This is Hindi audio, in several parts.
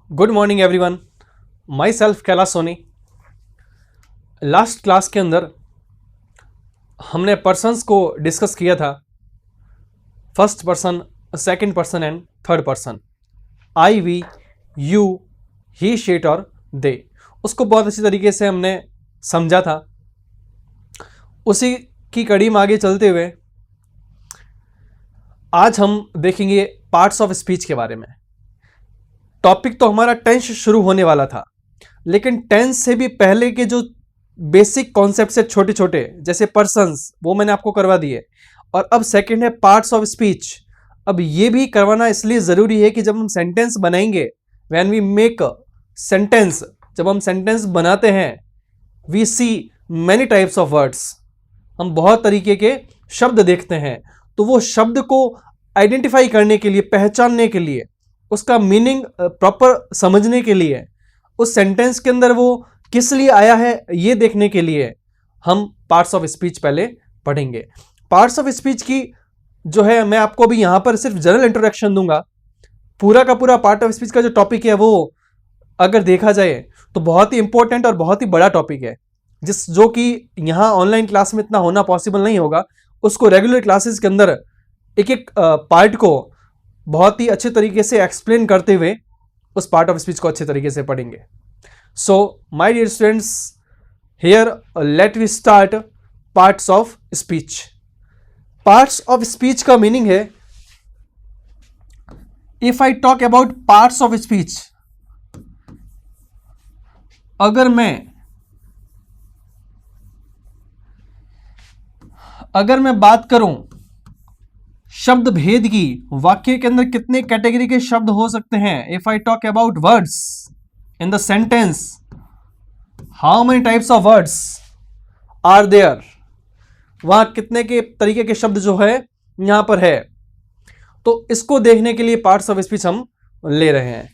Good morning everyone. My self Kailash Soni. Last class के अंदर हमने पर्सन्स को डिस्कस किया था, first person, second person and third person. I, we, you, he, she और दे। उसको बहुत अच्छी तरीके से हमने समझा था। उसी की कड़ी में आगे चलते हुए आज हम देखेंगे पार्ट्स ऑफ स्पीच के बारे में। टॉपिक तो हमारा टेंस शुरू होने वाला था, लेकिन टेंस से भी पहले के जो बेसिक कॉन्सेप्ट है छोटे छोटे, जैसे पर्सन्स, वो मैंने आपको करवा दिए। और अब सेकंड है पार्ट्स ऑफ स्पीच। अब ये भी करवाना इसलिए ज़रूरी है कि जब हम सेंटेंस बनाएंगे, व्हेन वी मेक सेंटेंस, जब हम सेंटेंस बनाते हैं, we see many types of words, हम बहुत तरीके के शब्द देखते हैं। तो वो शब्द को आइडेंटिफाई करने के लिए, पहचानने के लिए, उसका मीनिंग प्रॉपर समझने के लिए, उस सेंटेंस के अंदर वो किस लिए आया है ये देखने के लिए हम पार्ट्स ऑफ स्पीच पहले पढ़ेंगे। पार्ट्स ऑफ स्पीच की जो है, मैं आपको भी यहां पर सिर्फ जनरल इंट्रोडक्शन दूंगा। पूरा का पूरा पार्ट ऑफ स्पीच का जो टॉपिक है वो अगर देखा जाए तो बहुत ही इंपॉर्टेंट और बहुत ही बड़ा टॉपिक है, जो कि यहाँ ऑनलाइन क्लास में इतना होना पॉसिबल नहीं होगा। उसको रेगुलर क्लासेस के अंदर एक एक पार्ट को बहुत ही अच्छे तरीके से एक्सप्लेन करते हुए उस पार्ट ऑफ स्पीच को अच्छे तरीके से पढ़ेंगे। So my dear students, here let we start parts of speech. Parts of speech का मीनिंग है, if I talk about parts of speech, अगर मैं बात करूं शब्द भेद की, वाक्य के अंदर कितने कैटेगरी के शब्द हो सकते हैं। If I talk about words in the sentence, how many types of words are there, वहां कितने के तरीके के शब्द जो है यहां पर है। तो इसको देखने के लिए पार्ट्स ऑफ स्पीच हम ले रहे हैं।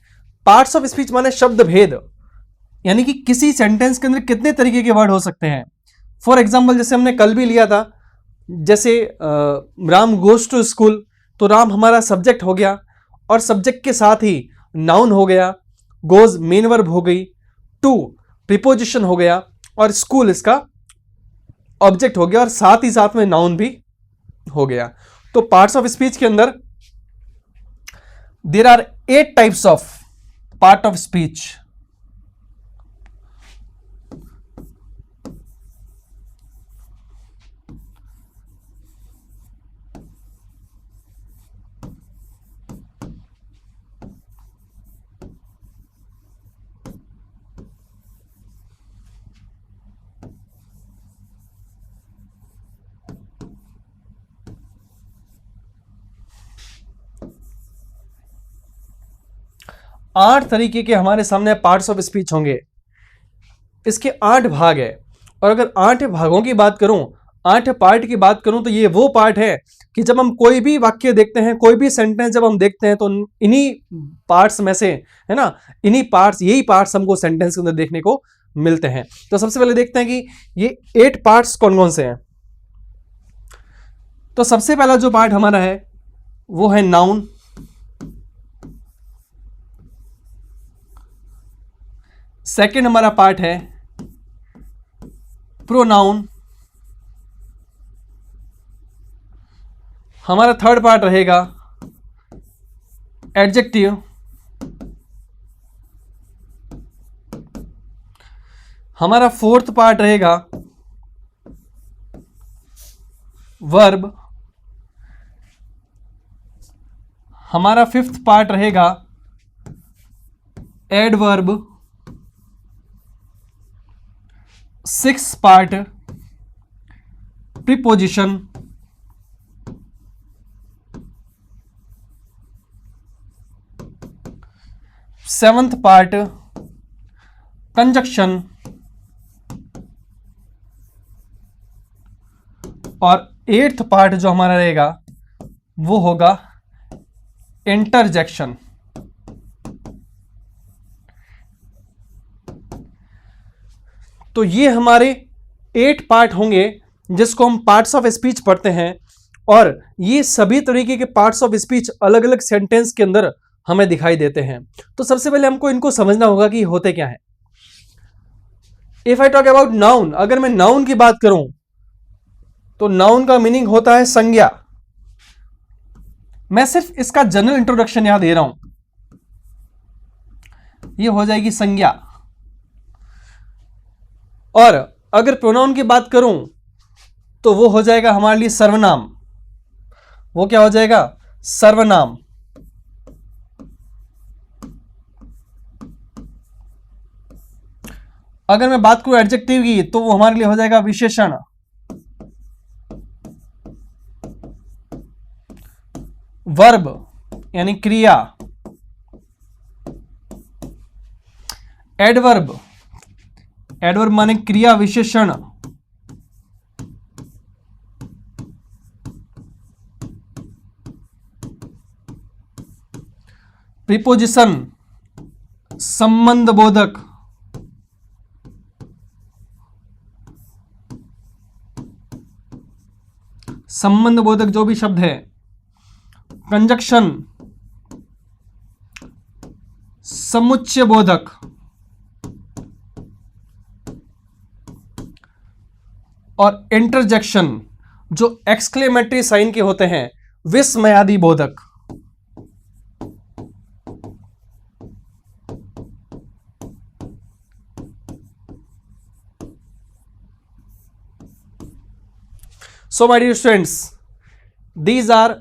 पार्ट्स ऑफ स्पीच माने शब्द भेद, यानी कि किसी सेंटेंस के अंदर कितने तरीके के वर्ड हो सकते हैं। फॉर एग्जाम्पल, जैसे हमने कल भी लिया था, जैसे राम गोज टू स्कूल, तो राम हमारा सब्जेक्ट हो गया और सब्जेक्ट के साथ ही नाउन हो गया, गोज मेन वर्ब हो गई, टू प्रीपोजिशन हो गया और स्कूल इसका ऑब्जेक्ट हो गया और साथ ही साथ में नाउन भी हो गया। तो पार्ट्स ऑफ स्पीच के अंदर there are 8 types of part of speech. आठ तरीके के हमारे सामने पार्ट्स ऑफ स्पीच होंगे। इसके 8 भाग है, और अगर 8 भागों की बात करूं, 8 पार्ट की बात करूं, तो ये वो पार्ट है कि जब हम कोई भी वाक्य देखते हैं, कोई भी सेंटेंस जब हम देखते हैं, तो इन्हीं पार्ट्स में से, है ना, इन्हीं पार्ट्स, यही पार्ट्स हमको सेंटेंस के अंदर देखने को मिलते हैं। तो सबसे पहले देखते हैं कि ये 8 पार्ट्स कौन कौन से हैं। तो सबसे पहला जो पार्ट हमारा है वो है नाउन। सेकंड हमारा पार्ट है प्रोनाउन। हमारा थर्ड पार्ट रहेगा एडजेक्टिव। हमारा फोर्थ पार्ट रहेगा वर्ब। हमारा फिफ्थ पार्ट रहेगा adverb. 6th part preposition. 7th part conjunction. और 8th पार्ट जो हमारा रहेगा वो होगा इंटरजेक्शन। तो ये हमारे 8 पार्ट होंगे जिसको हम पार्ट्स ऑफ स्पीच पढ़ते हैं, और ये सभी तरीके के पार्ट्स ऑफ स्पीच अलग अलग सेंटेंस के अंदर हमें दिखाई देते हैं। तो सबसे पहले हमको इनको समझना होगा कि होते क्या है। If I talk about noun, अगर मैं नाउन की बात करूं तो नाउन का मीनिंग होता है संज्ञा। मैं सिर्फ इसका जनरल इंट्रोडक्शन यहां दे रहा हूं, ये हो जाएगी संज्ञा। और अगर प्रोनाउन की बात करूं तो वो हो जाएगा हमारे लिए सर्वनाम। वो क्या हो जाएगा? सर्वनाम। अगर मैं बात करूं एडजेक्टिव की तो वो हमारे लिए हो जाएगा विशेषण। वर्ब यानी क्रिया। एडवर्ब, एडवर्ब माने क्रिया विशेषण। प्रीपोजिशन, संबंध बोधक। संबंध बोधक जो भी शब्द है। कंजक्शन, समुच्चय बोधक। और इंटरजेक्शन जो एक्सक्लेमेटरी साइन के होते हैं, विस्मयादि बोधक। So my dear students, these are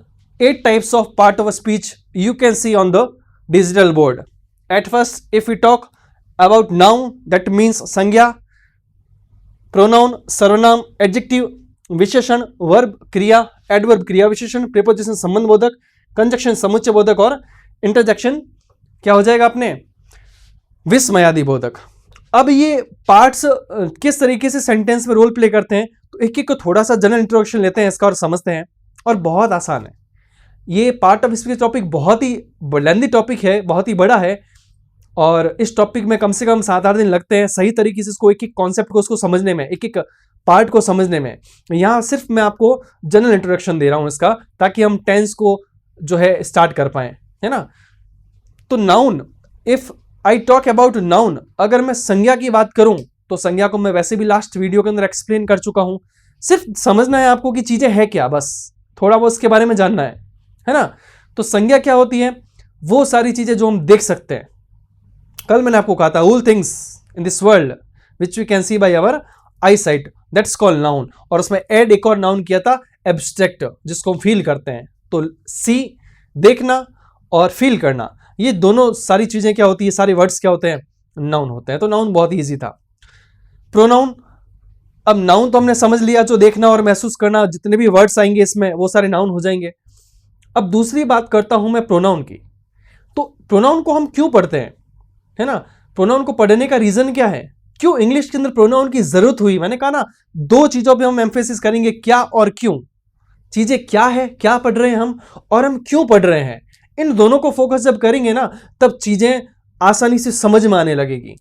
8 types of part of a speech you can see on the digital board. At first, if we talk about noun, that means संज्ञा, pronoun, सर्वनाम, adjective, विशेषण, verb, क्रिया, adverb, क्रिया विशेषण, preposition, संबंध बोधक, conjunction, समुच्चय बोधक और interjection क्या हो जाएगा अपने? विस्मयादि बोधक। अब ये पार्ट्स किस तरीके से सेंटेंस में रोल प्ले करते हैं, तो एक एक को थोड़ा सा जनरल इंट्रोडक्शन लेते हैं इसका और समझते हैं। और बहुत आसान है ये पार्ट ऑफ स्पीच टॉपिक, बहुत ही लेंथी टॉपिक है, बहुत ही बड़ा है। और इस टॉपिक में कम से कम 7-8 दिन लगते हैं सही तरीके से इसको, एक एक कॉन्सेप्ट को उसको समझने में, एक एक पार्ट को समझने में। यहाँ सिर्फ मैं आपको जनरल इंट्रोडक्शन दे रहा हूँ इसका, ताकि हम टेंस को जो है स्टार्ट कर पाए, है ना। तो noun, if I talk about noun, अगर मैं संज्ञा की बात करूं तो संज्ञा को मैं वैसे भी लास्ट वीडियो के अंदर एक्सप्लेन कर चुका हूं। सिर्फ समझना है आपको कि चीजें है क्या, बस थोड़ा बहुत उसके बारे में जानना है ना। तो संज्ञा क्या होती है? वो सारी चीजें जो हम देख सकते हैं। कल मैंने आपको कहा था all things in this world which we can see by our eye sight, that's called noun. और उसमें ऐड एक और नाउन किया था एब्स्ट्रैक्ट, जिसको हम फील करते हैं। तो सी देखना और फील करना, ये दोनों सारी चीजें क्या होती है, सारे वर्ड्स क्या होते हैं? नाउन होते हैं। तो नाउन बहुत ही ईजी था। प्रोनाउन, अब नाउन तो हमने समझ लिया, जो देखना और महसूस करना, जितने भी वर्ड्स आएंगे इसमें वो सारे नाउन हो जाएंगे। अब दूसरी बात करता हूं मैं प्रोनाउन की। तो प्रोनाउन को हम क्यों पढ़ते हैं, है ना। प्रोनाउन को पढ़ने का रीजन क्या है, क्यों इंग्लिश के अंदर प्रोनाउन की जरूरत हुई? मैंने कहा ना, 2 चीजों पे हम एम्फेसिस करेंगे, क्या और क्यों। चीजें क्या है, क्या पढ़ रहे हैं हम, और हम क्यों पढ़ रहे हैं। इन दोनों को फोकस जब करेंगे ना, तब चीजें आसानी से समझ में आने लगेगी।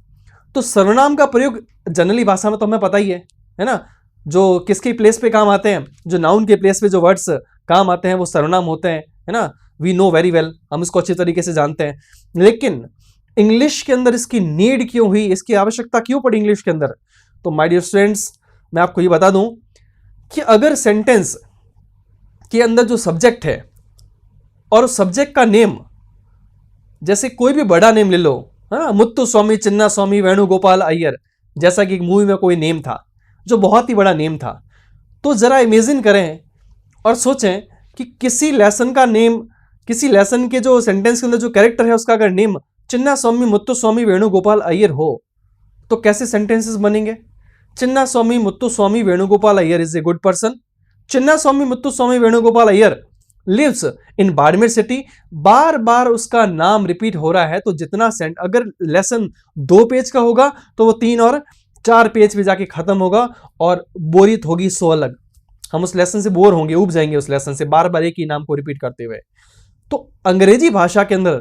तो सर्वनाम का प्रयोग जनरली भाषा में तो हमें पता ही है ना, जो किसके प्लेस पे काम आते हैं, जो नाउन के प्लेस पे जो वर्ड्स काम आते हैं वो सर्वनाम होते हैं, है ना। वी नो वेरी वेल, हम इसको अच्छे तरीके से जानते हैं। लेकिन इंग्लिश के अंदर इसकी नीड क्यों हुई, इसकी आवश्यकता क्यों पड़ी इंग्लिश के अंदर? तो माय डियर स्टूडेंट्स, मैं आपको ये बता दूं कि अगर सेंटेंस के अंदर जो सब्जेक्ट है और उस सब्जेक्ट का नेम, जैसे कोई भी बड़ा नेम ले लो, है ना, मुत्तु स्वामी, चिन्ना स्वामी, वेणुगोपाल अय्यर, जैसा कि एक मूवी में कोई नेम था जो बहुत ही बड़ा नेम था। तो जरा इमेजिन करें और सोचें कि किसी लेसन का नेम, किसी लेसन के जो सेंटेंस के अंदर जो कैरेक्टर है उसका अगर नेम चिन्ना स्वामी, मुत्तु स्वामी, वेणुगोपाल अय्यर हो तो कैसे सेंटेंसेस बनेंगे? Chinna Swami, Muthu Swami, Venugopal Iyer is a good person. Chinna Swami, Muthu Swami, Venugopal Iyer lives in Barmer city. बार बार उसका नाम रिपीट हो रहा है, तो जितना अगर लेसन 2 पेज का होगा तो वो 3 और 4 पेज पे जाके खत्म होगा और बोरियत होगी सो अलग। हम उस लेसन से बोर होंगे, उब जाएंगे उस लेसन से, बार बार एक ही नाम को रिपीट करते हुए। तो अंग्रेजी भाषा के अंदर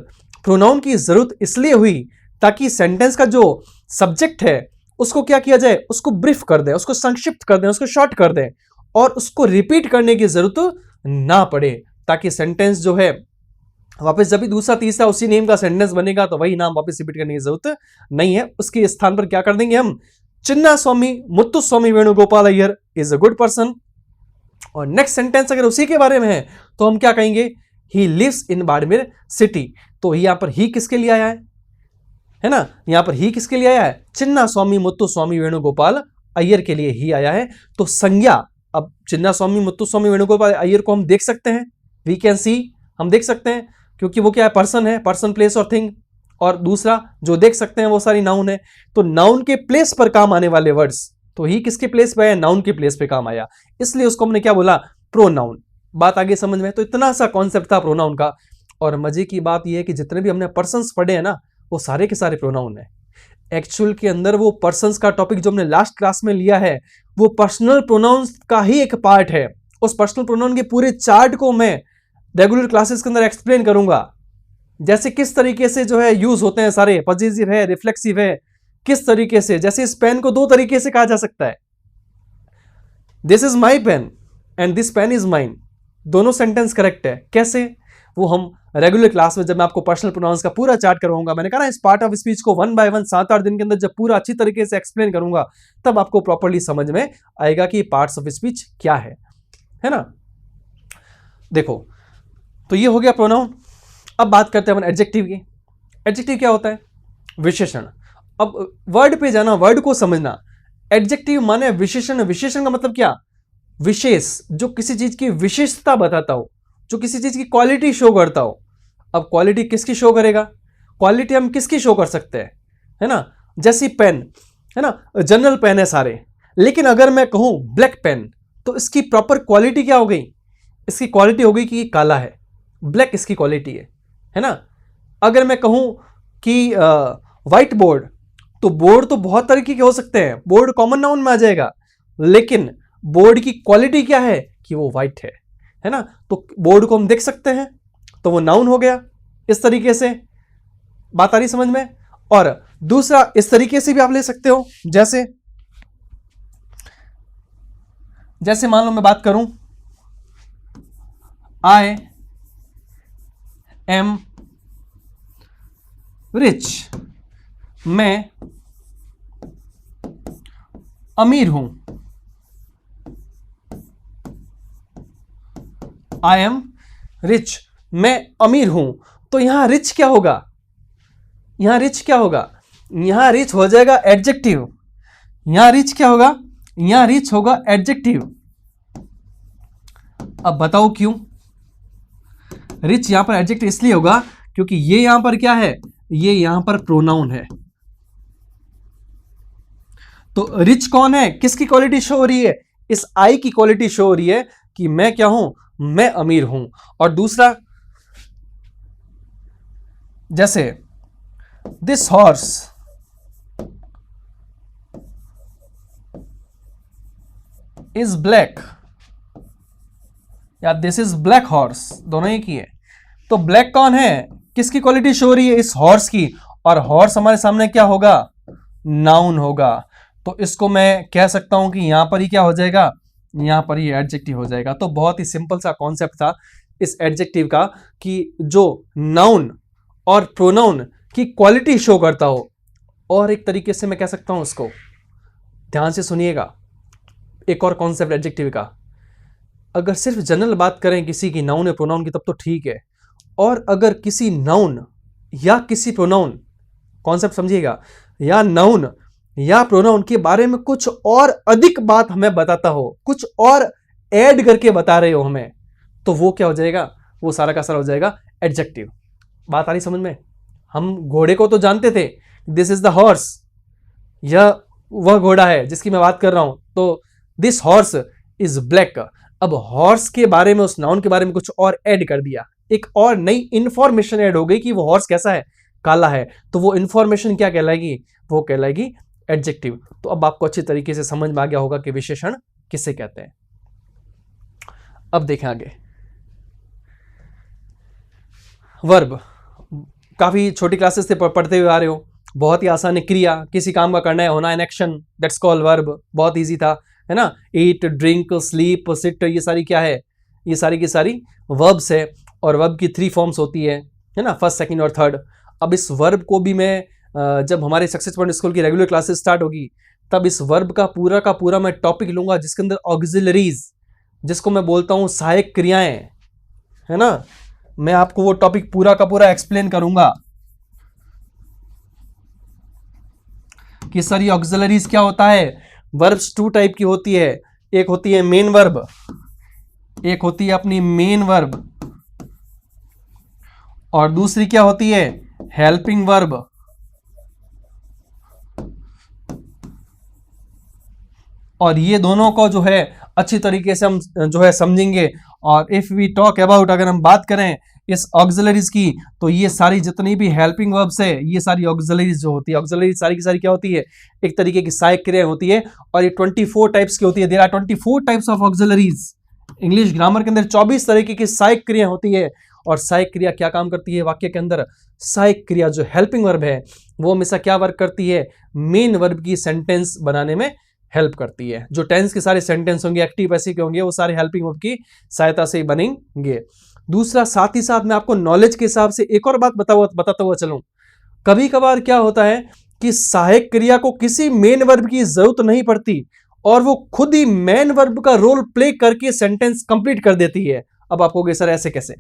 प्रोनाउन की जरूरत इसलिए हुई ताकि सेंटेंस का जो सब्जेक्ट है उसको क्या किया जाए, उसको ब्रीफ कर दें, उसको संक्षिप्त कर दें, उसको शॉर्ट कर दें और उसको रिपीट करने की जरूरत ना पड़े, ताकि सेंटेंस जो है वापस जब भी दूसरा तीसरा उसी नेम का सेंटेंस बनेगा तो वही नाम वापस रिपीट करने की जरूरत नहीं है। उसके स्थान पर क्या कर देंगे हम, Chinna Swami Muthuswami Venugopal Iyer is a good person. और नेक्स्ट सेंटेंस अगर उसी के बारे में है तो हम क्या कहेंगे, he lives in Barmer city. तो यहां पर ही किसके लिए आया है ना, यहां पर ही किसके लिए आया है, चिन्ना स्वामी मुत्तुस्वामी वेणुगोपाल अय्यर के लिए ही आया है। तो संज्ञा, अब चिन्ना स्वामी मुत्तुस्वामी वेणुगोपाल अय्यर को हम देख सकते हैं, वी कैन सी, हम देख सकते हैं क्योंकि वो क्या है, पर्सन है, पर्सन प्लेस और थिंग। और दूसरा जो देख सकते हैं वो सारी नाउन है। तो नाउन के प्लेस पर काम आने वाले वर्ड्स, तो ही किसके प्लेस पे है, नाउन के प्लेस पे काम आया, इसलिए उसको हमने क्या बोला, प्रोनाउन। बात आगे समझ में। तो इतना सा कॉन्सेप्ट था प्रोनाउन का। और मजे की बात यह है कि जितने भी हमने पर्सन्स पढ़े हैं ना, वो सारे के सारे प्रोनाउन है। एक्चुअल के अंदर वो पर्सन्स का टॉपिक जो हमने लास्ट क्लास में लिया है वो पर्सनल प्रोनाउंस का ही एक पार्ट है। उस पर्सनल प्रोनाउन के पूरे चार्ट को मैं रेगुलर क्लासेस के अंदर एक्सप्लेन करूंगा, जैसे किस तरीके से जो है यूज होते हैं सारे, पॉजिटिव है, रिफ्लेक्सिव है, किस तरीके से। जैसे इस पेन को दो तरीके से कहा जा सकता है, this is my pen and this pen is mine, दोनों सेंटेंस करेक्ट है। कैसे, वो हम रेगुलर क्लास में जब मैं आपको पर्सनल प्रोनाउंस का पूरा चार्ट करवाऊंगा, मैंने कहा ना इस पार्ट ऑफ स्पीच को 1 बाय 1 7-8 दिन के अंदर जब पूरा अच्छी तरीके से एक्सप्लेन करूंगा तब आपको प्रॉपर्ली समझ में आएगा कि पार्ट्स ऑफ स्पीच क्या है ना। देखो, तो ये हो गया प्रोनाउन। अब बात करते हैं अपन एडजेक्टिव की। एडजेक्टिव क्या होता है, विशेषण। अब वर्ड पे जाना, वर्ड को समझना। एडजेक्टिव माने विशेषण। विशेषण का मतलब क्या, विशेष, जो किसी चीज की विशेषता बताता हो, जो किसी चीज की क्वालिटी शो करता हो। अब क्वालिटी किसकी शो करेगा, क्वालिटी हम किसकी शो कर सकते हैं, है ना। जैसी पेन है ना, जनरल पेन है सारे, लेकिन अगर मैं कहूं ब्लैक पेन तो इसकी प्रॉपर क्वालिटी क्या हो गई, इसकी क्वालिटी हो गई कि काला है, ब्लैक इसकी क्वालिटी है ना। अगर मैं कहूं कि व्हाइट बोर्ड, तो बोर्ड तो बहुत तरीके के हो सकते हैं, बोर्ड कॉमन नाउन में आ जाएगा, लेकिन बोर्ड की क्वालिटी क्या है कि वो व्हाइट है ना। तो बोर्ड को हम देख सकते हैं तो वो नाउन हो गया। इस तरीके से बात आ रही समझ में। और दूसरा इस तरीके से भी आप ले सकते हो, जैसे मान लो मैं बात करूं, आई एम रिच, मैं अमीर हूं। आई एम रिच, मैं अमीर हूं। तो यहां रिच क्या होगा, यहां रिच क्या होगा, यहां रिच हो जाएगा एडजेक्टिव। यहां रिच क्या होगा, यहां रिच होगा एडजेक्टिव। अब बताओ क्यों रिच यहां पर एडजेक्टिव इसलिए होगा क्योंकि ये यहां पर क्या है, ये यहां पर प्रोनाउन है। तो रिच कौन है, किसकी क्वालिटी शो हो रही है, इस आई की क्वालिटी शो हो रही है कि मैं क्या हूं, मैं अमीर हूं। और दूसरा, जैसे दिस हॉर्स इज ब्लैक या दिस इज ब्लैक हॉर्स, दोनों ही की है। तो ब्लैक कौन है, किसकी क्वालिटी शो हो रही है, इस हॉर्स की। और हॉर्स हमारे सामने क्या होगा, नाउन होगा। तो इसको मैं कह सकता हूं कि यहां पर ही क्या हो जाएगा, यहां पर ही एडजेक्टिव हो जाएगा। तो बहुत ही सिंपल सा कॉन्सेप्ट था इस एडजेक्टिव का कि जो नाउन और प्रोनाउन की क्वालिटी शो करता हो। और एक तरीके से मैं कह सकता हूं उसको, ध्यान से सुनिएगा, एक और कॉन्सेप्ट एडजेक्टिव का। अगर सिर्फ जनरल बात करें किसी की नाउन या प्रोनाउन की तब तो ठीक है, और अगर किसी नाउन या किसी प्रोनाउन, कॉन्सेप्ट समझिएगा, या नाउन या प्रोनाउन के बारे में कुछ और अधिक बात हमें बताता हो, कुछ और ऐड करके बता रहे हो हमें, तो वो क्या हो जाएगा, वो सारा का सारा हो जाएगा एडजेक्टिव। बात आ रही समझ में। हम घोड़े को तो जानते थे, दिस इज द हॉर्स, यह वह घोड़ा है जिसकी मैं बात कर रहा हूं, तो दिस हॉर्स इज ब्लैक। अब हॉर्स के बारे में, उस नाउन के बारे में कुछ और ऐड कर दिया, एक और नई इंफॉर्मेशन ऐड हो गई कि वो हॉर्स कैसा है, काला है। तो वो इंफॉर्मेशन क्या कहलाएगी, वो कहलाएगी एडजेक्टिव। तो अब आपको अच्छी तरीके से समझ में आ गया होगा कि विशेषण किसे कहते हैं। अब देखें आगे, वर्ब। काफी छोटी क्लासेस से पढ़ते हुए आ रहे हो, बहुत ही आसान है। क्रिया, किसी काम का करना है, होना, an action, that's called verb. बहुत इजी था, है ना। ईट, ड्रिंक, स्लीप, सिट, ये सारी क्या है, ये सारी की सारी वर्ब्स है। और वर्ब की 3 फॉर्म्स होती है ना, फर्स्ट, सेकंड और थर्ड। अब इस वर्ब को भी मैं जब हमारे सक्सेस पॉइंट स्कूल की रेगुलर क्लासेस स्टार्ट होगी तब इस वर्ब का पूरा मैं टॉपिक लूंगा जिसके अंदर ऑक्सिलरीज, जिसको मैं बोलता हूं सहायक क्रियाएं, है ना, मैं आपको वो टॉपिक पूरा का पूरा एक्सप्लेन करूंगा कि सर ये ऑक्सिलरीज क्या होता है। वर्ब्स 2 टाइप की होती है, एक होती है मेन वर्ब, एक होती है अपनी मेन वर्ब, और दूसरी क्या होती है, हेल्पिंग वर्ब। और ये दोनों को जो है अच्छी तरीके से हम जो है समझेंगे। और इफ वी टॉक अबाउट, अगर हम बात करें इस ऑक्सिलरीज की, तो ये सारी जितनी भी हेल्पिंग वर्ब्स है, ये सारी ऑक्सिलरीज जो होती है, ऑक्सिलरीज सारी की सारी क्या होती है, एक तरीके की सहायक क्रिया होती है। और ये 24 टाइप्स की होती है। There are 24 types of auxiliaries. English grammar के अंदर 24 तरीके की सहायक क्रिया होती है। और सहायक क्रिया क्या काम करती है वाक्य के अंदर, सहायक क्रिया जो हेल्पिंग वर्ब है वो हमेशा क्या वर्क करती है, मेन वर्ब की सेंटेंस बनाने में हेल्प करती है। जो टेंस के सारे सेंटेंस होंगे, एक्टिव पैसिव के होंगे, वो सारे हेल्पिंग वर्ब की सहायता से ही बनेंगे। दूसरा, साथ ही साथ मैं आपको नॉलेज के हिसाब से एक और बात बताता हुआ चलूं, कभी कभार क्या होता है कि सहायक क्रिया को किसी मेन वर्ब की जरूरत नहीं पड़ती और वो खुद ही मेन वर्ब का रोल प्ले करके सेंटेंस कंप्लीट कर देती है। अब आप कहोगे सर ऐसे कैसे,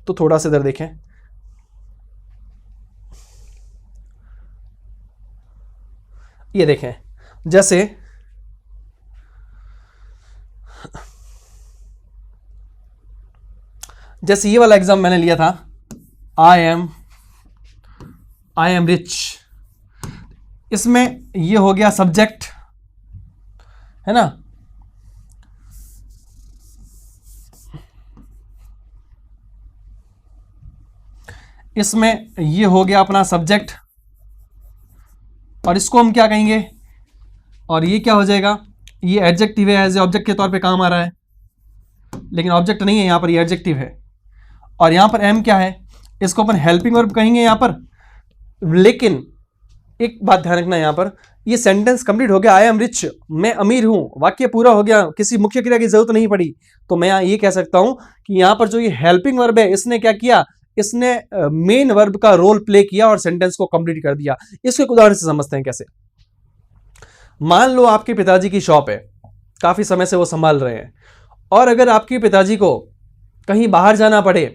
तो थोड़ा सा इधर देखें। ये देखें, जैसे ये वाला एग्जाम मैंने लिया था, आई एम रिच। इसमें ये हो गया सब्जेक्ट, है ना, इसमें ये हो गया अपना सब्जेक्ट, और इसको हम क्या कहेंगे, और ये क्या हो जाएगा, ये एडजेक्टिव है, एज ए ऑब्जेक्ट के तौर पे काम आ रहा है, लेकिन ऑब्जेक्ट नहीं है यहाँ पर, ये एडजेक्टिव है। और यहाँ पर एम क्या है, इसको अपन हेल्पिंग वर्ब कहेंगे यहाँ पर। लेकिन एक बात ध्यान रखना, यहाँ पर ये सेंटेंस कंप्लीट हो गया, आई एम रिच, मैं अमीर हूं, वाक्य पूरा हो गया, किसी मुख्य क्रिया की जरूरत नहीं पड़ी। तो मैं यहाँ ये कह सकता हूं कि यहाँ पर जो ये हेल्पिंग वर्ब है, इसने क्या किया, इसने मेन वर्ब का रोल प्ले किया और सेंटेंस को कंप्लीट कर दिया। इसको एक उदाहरण से समझते हैं कैसे। मान लो आपके पिताजी की शॉप है, काफी समय से वो संभाल रहे हैं, और अगर आपके पिताजी को कहीं बाहर जाना पड़े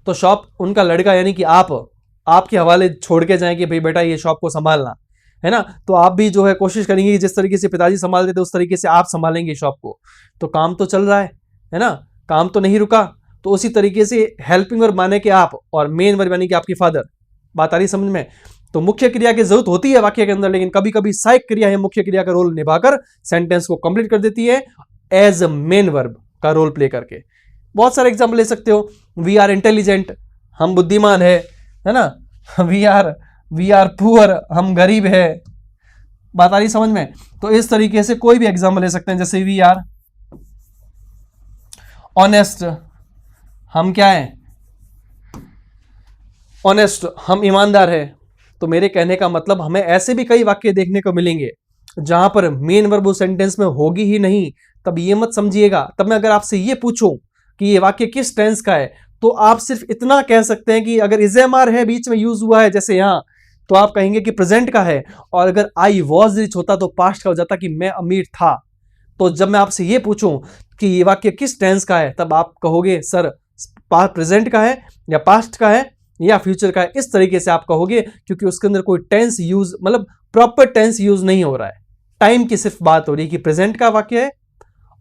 तो शॉप उनका लड़का यानी कि आपके हवाले छोड़ के जाएं कि भाई बेटा ये शॉप को संभालना, है ना। तो आप भी जो है कोशिश करेंगे कि जिस तरीके से पिताजी संभालते थे उस तरीके से आप संभालेंगे शॉप को। तो काम तो चल रहा है ना, काम तो नहीं रुका। तो उसी तरीके से हेल्पिंग वर्ब माने कि आप, और मेन वर्ब यानी कि आपकी फादर। बात आ रही समझ में। तो मुख्य क्रिया की जरूरत होती है वाक्य के अंदर, लेकिन कभी कभी सहायक क्रिया है मुख्य क्रिया का रोल निभाकर सेंटेंस को कंप्लीट कर देती है एज अ मेन वर्ब का रोल प्ले करके। बहुत सारे एग्जाम्पल ले सकते हो। वी आर इंटेलिजेंट, हम बुद्धिमान है ना। वी आर पुअर, हम गरीब है। बात आ रही समझ में। तो इस तरीके से कोई भी एग्जाम्पल ले सकते हैं, जैसे वी आर ऑनेस्ट, हम क्या है, ऑनेस्ट, हम ईमानदार है। तो मेरे कहने का मतलब हमें ऐसे भी कई वाक्य देखने को मिलेंगे जहां पर मेन वर्ब उस सेंटेंस में होगी ही नहीं। तब ये मत समझिएगा, तब मैं अगर आपसे ये पूछूं कि ये वाक्य किस टेंस का है, तो आप सिर्फ इतना कह सकते हैं कि अगर इज़-एम-आर है, बीच में यूज हुआ है जैसे यहां, तो आप कहेंगे कि प्रेजेंट का है। और अगर आई वॉज रिच होता तो पास्ट का हो जाता कि मैं अमीर था। तो जब मैं आपसे ये पूछूं कि ये वाक्य किस टेंस का है, तब आप कहोगे सर प्रेजेंट का है या पास्ट का है या फ्यूचर का है। इस तरीके से आप कहोगे, क्योंकि उसके अंदर कोई टेंस यूज, मतलब प्रॉपर टेंस यूज नहीं हो रहा है। टाइम की सिर्फ बात हो रही है कि प्रेजेंट का वाक्य है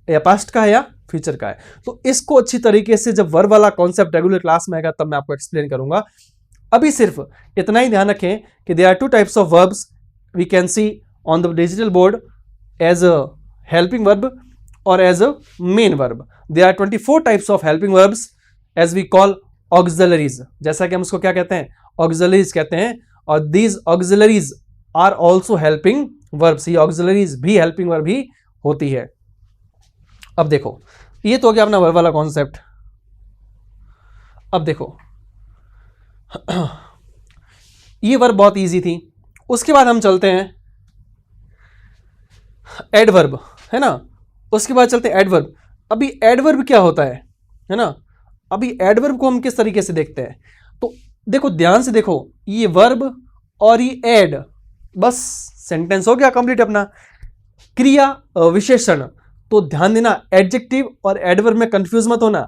या पास्ट का है या फ्यूचर का है। तो इसको अच्छी तरीके से जब वर्ब वाला कॉन्सेप्ट रेगुलर क्लास में आएगा तब मैं आपको एक्सप्लेन करूंगा। अभी सिर्फ इतना ही ध्यान रखें कि there are 2 types of verbs we can see on the digital board, as a helping verb और as a main verb. There are 24 types of helping verbs as we call auxiliaries, जैसा कि हम उसको क्या कहते हैं, ऑक्सिलरीज कहते हैं। और these auxiliaries are also helping verbs, ये ऑक्सिलरीज भी हेल्पिंग वर्ब ही होती है। अब देखो, ये तो हो गया अपना वर्ब वाला कॉन्सेप्ट। अब देखो ये वर्ब बहुत इजी थी। उसके बाद हम चलते हैं एडवर्ब, है ना। उसके बाद चलते हैं एडवर्ब। अभी एडवर्ब क्या होता है ना। अभी एडवर्ब को हम किस तरीके से देखते हैं, तो देखो ध्यान से देखो, ये वर्ब और ये एड, बस सेंटेंस हो गया कंप्लीट अपना। क्रिया विशेषण, तो ध्यान देना एडजेक्टिव और एडवर्ब में कंफ्यूज मत होना।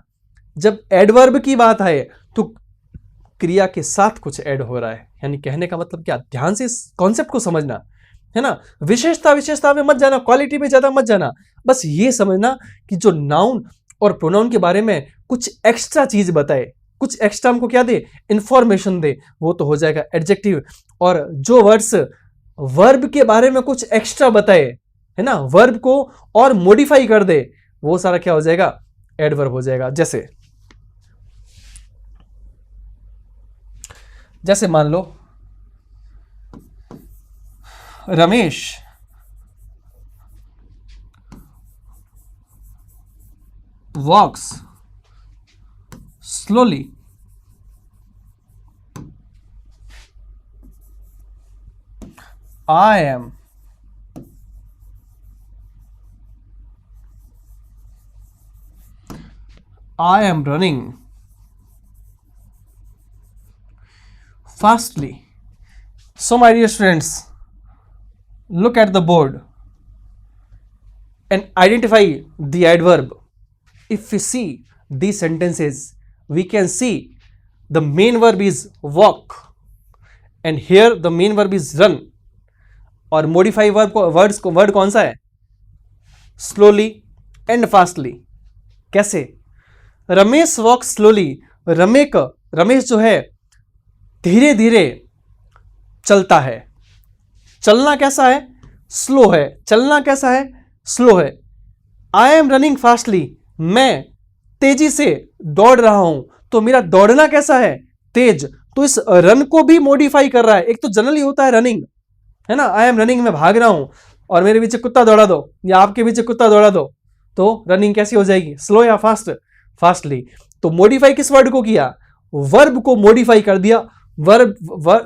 जब एडवर्ब की बात आए तो क्रिया के साथ कुछ ऐड हो रहा है, यानी कहने का मतलब क्या, ध्यान से इस कॉन्सेप्ट को समझना है ना। विशेषता में मत जाना, क्वालिटी में ज्यादा मत जाना, बस ये समझना कि जो नाउन और प्रोनाउन के बारे में कुछ एक्स्ट्रा चीज बताए, कुछ एक्स्ट्रा हमको क्या दे, इंफॉर्मेशन दे, वो तो हो जाएगा एडजेक्टिव। और जो वर्ड्स वर्ब के बारे में कुछ एक्स्ट्रा बताए, है ना, वर्ब को और मॉडिफाई कर दे, वो सारा क्या हो जाएगा, एडवर्ब हो जाएगा। जैसे मान लो रमेश वॉक्स slowly, I am running fastly. So my dear students, look at the board and identify the adverb. If we see these sentences, we can see the main verb is walk and here the main verb is run, और modify वर्ड कौन सा है, slowly and fastly। कैसे, रमेश वॉक स्लोली, रमेश जो है धीरे धीरे चलता है, चलना कैसा है, स्लो है, चलना कैसा है, स्लो है। आई एम रनिंग फास्टली, मैं तेजी से दौड़ रहा हूं, तो मेरा दौड़ना कैसा है, तेज। तो इस रन को भी मॉडिफाई कर रहा है। एक तो जनरली होता है रनिंग, है ना, आई एम रनिंग, मैं भाग रहा हूं और मेरे पीछे कुत्ता दौड़ा दो या आपके पीछे कुत्ता दौड़ा दो, तो रनिंग कैसी हो जाएगी, स्लो या फास्ट, फास्टली। तो मॉडिफाई किस वर्ड को किया, वर्ब को मॉडिफाई कर दिया। वर्ब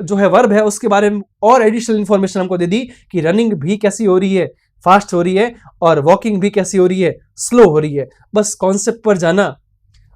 जो है वर्ब है उसके बारे में और एडिशनल इंफॉर्मेशन हमको दे दी कि रनिंग भी कैसी हो रही है, फास्ट हो रही है, और वॉकिंग भी कैसी हो रही है, स्लो हो रही है। बस कॉन्सेप्ट पर जाना।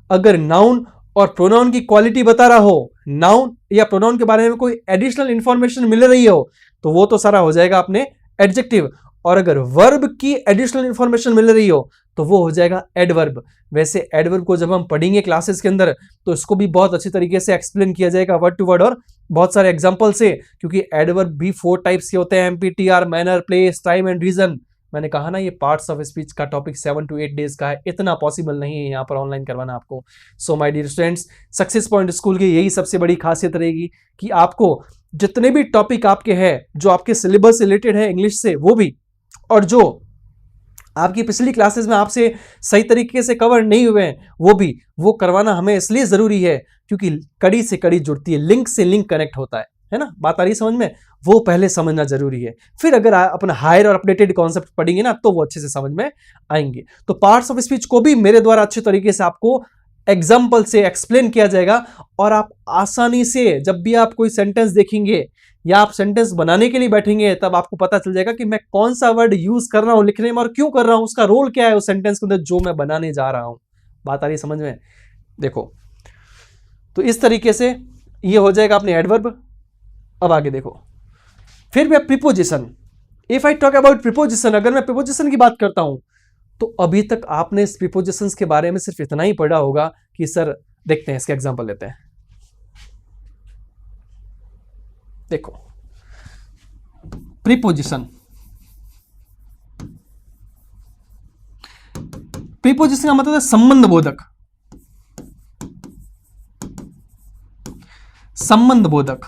अगर नाउन और प्रोनाउन की क्वालिटी बता रहा हो, नाउन या प्रोनाउन के बारे में कोई एडिशनल इंफॉर्मेशन मिल रही हो, तो वो तो सारा हो जाएगा अपने एडजेक्टिव। और अगर वर्ब की एडिशनल इंफॉर्मेशन मिल रही हो तो वो हो जाएगा एडवर्ब। वैसे एडवर्ब को जब हम पढ़ेंगे क्लासेस के अंदर तो इसको भी बहुत अच्छी तरीके से एक्सप्लेन किया जाएगा वर्ड टू वर्ड और बहुत सारे एग्जांपल से, क्योंकि एडवर्ब भी 4 टाइप्स के होते हैं, MPTR, manner, place, time and reason. मैंने कहा ना ये पार्ट्स ऑफ स्पीच का टॉपिक 7 to 8 डेज का है, इतना पॉसिबल नहीं है यहाँ पर ऑनलाइन करवाना आपको। So my dear students, success point school की यही सबसे बड़ी खासियत रहेगी कि आपको जितने भी टॉपिक आपके हैं जो आपके सिलेबस से रिलेटेड है इंग्लिश से, वो भी, और जो आपकी पिछली क्लासेस में आपसे सही तरीके से कवर नहीं हुए हैं वो भी, वो करवाना हमें इसलिए जरूरी है क्योंकि कड़ी से कड़ी जुड़ती है, लिंक से लिंक कनेक्ट होता है ना। बात आ रही समझ में, वो पहले समझना जरूरी है, फिर अगर अपना हायर और अपडेटेड कॉन्सेप्ट पढ़ेंगे ना तो वो अच्छे से समझ में आएंगे। तो पार्ट्स ऑफ स्पीच को भी मेरे द्वारा अच्छे तरीके से आपको एग्जाम्पल से एक्सप्लेन किया जाएगा, और आप आसानी से जब भी आप कोई सेंटेंस देखेंगे या आप सेंटेंस बनाने के लिए बैठेंगे तब आपको पता चल जाएगा कि मैं कौन सा वर्ड यूज कर रहा हूं लिखने में और क्यों कर रहा हूं, उसका रोल क्या है उस सेंटेंस के अंदर जो मैं बनाने जा रहा हूं। बात आ रही है समझ में। देखो तो इस तरीके से ये हो जाएगा अपने एडवर्ब। अब आगे देखो, फिर मैं preposition, if I talk about preposition, अगर मैं प्रीपोजिशन की बात करता हूं तो अभी तक आपने इस प्रीपोजिशंस के बारे में सिर्फ इतना ही पढ़ा होगा कि सर देखते हैं, इसका एग्जांपल लेते हैं। देखो प्रीपोजिशन, प्रीपोजिशन का मतलब है संबंध बोधक, संबंध बोधक।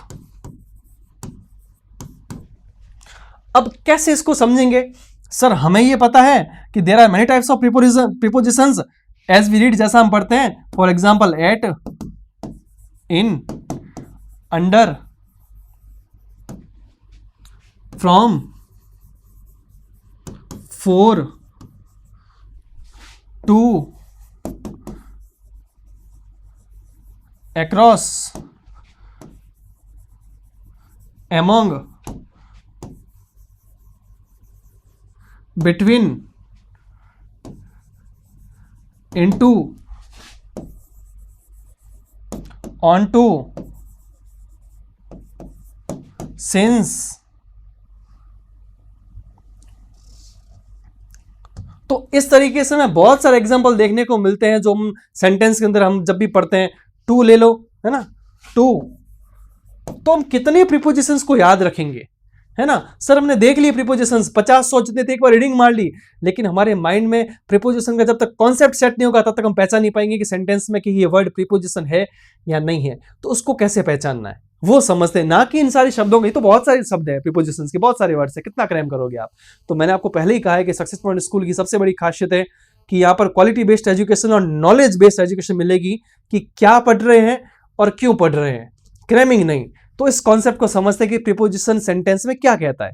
अब कैसे इसको समझेंगे, सर हमें ये पता है कि there are many types of prepositions as we read, जैसा हम पढ़ते हैं, for example at, in, under, from, for, to, across, among, between, into, on to, since. तो इस तरीके से ना बहुत सारे एग्जांपल देखने को मिलते हैं जो हम सेंटेंस के अंदर हम जब भी पढ़ते हैं। टू ले लो, है ना, टू। तो हम कितने प्रीपोजिशंस को याद रखेंगे, है ना। सर हमने देख लिए प्रीपोजिशंस 50-100 जितने थे, एक बार रीडिंग मार ली, लेकिन हमारे माइंड में प्रीपोजिशन का जब तक कॉन्सेप्ट सेट नहीं होगा तब तक हम पहचान नहीं पाएंगे कि सेंटेंस में कि ये वर्ड प्रीपोजिशन है या नहीं है। तो उसको कैसे पहचानना है वो समझते हैं, ना कि इन सारे शब्दों में। तो बहुत सारे शब्द है प्रीपोजिशंस के, बहुत सारे वर्ड्स है, कितना क्रैम करोगे आप। तो मैंने आपको पहले ही कहा है कि सक्सेस पॉइंट स्कूल की सबसे बड़ी खासियत है कि यहाँ पर क्वालिटी बेस्ड एजुकेशन और नॉलेज बेस्ड एजुकेशन मिलेगी कि क्या पढ़ रहे हैं और क्यों पढ़ रहे हैं, क्रैमिंग नहीं। तो इस कॉन्सेप्ट को समझते हैं कि प्रीपोजिशन सेंटेंस में क्या कहता है।